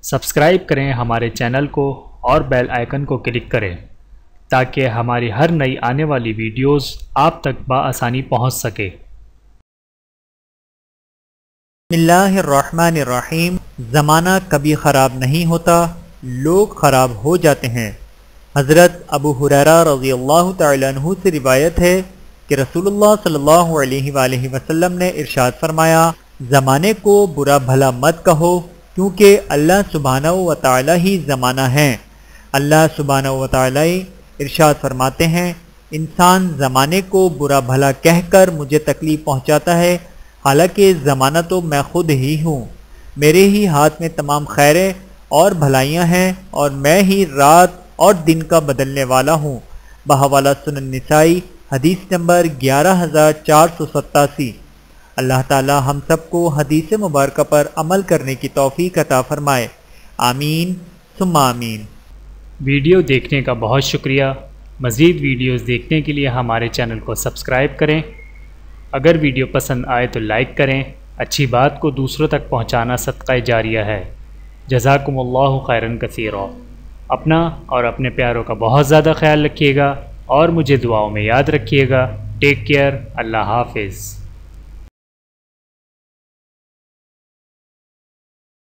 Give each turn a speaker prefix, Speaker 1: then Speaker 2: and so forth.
Speaker 1: Subscribe کریں ہمارے channel کو اور بیل آئیکن کو کلک کریں تاکہ ہماری ہر نئی آنے والی ویڈیوز آپ تک بآسانی پہنچ سکے۔
Speaker 2: بسم اللہ الرحمن الرحیم۔ زمانہ کبھی خراب نہیں ہوتا، لوگ خراب ہو جاتے ہیں۔ حضرت ابو ہریرہ رضی اللہ تعالی عنہ سے روایت ہے کہ رسول اللہ صلی اللہ علیہ وآلہ وسلم نے ارشاد فرمایا، زمانے کو برا بھلا مت کہو کیونکہ اللہ سبحانہ و تعالی ہی زمانہ ہے۔ اللہ سبحانہ و تعالی ارشاد فرماتے ہیں، انسان زمانے کو برا بھلا کہہ کر مجھے تکلیف پہنچاتا ہے، حالانکہ زمانہ تو میں خود ہی ہوں، میرے ہی ہاتھ میں تمام خیریں اور بھلائیاں ہیں اور میں ہی رات اور دن کا بدلنے والا ہوں۔ بحوالہ سنن نسائی حدیث نمبر 11487۔ اللہ تعالی ہم سب کو حدیث مبارکہ پر عمل کرنے کی توفیق عطا فرمائے، آمین ثم آمین۔
Speaker 1: ویڈیو دیکھنے کا بہت شکریہ۔ مزید ویڈیوز دیکھنے کے لیے ہمارے چینل کو سبسکرائب کریں۔ اگر ویڈیو پسند آئے تو لائک کریں۔ اچھی بات کو دوسروں تک پہنچانا صدقہ جاریہ ہے۔ جزاکم اللہ خیرا کثیرا۔ اپنا اور اپنے پیاروں کا بہت زیادہ خیال رکھیے گا اور مجھے دعاؤں میں یاد رکھیے گا۔ Take care. اللہ حافظ۔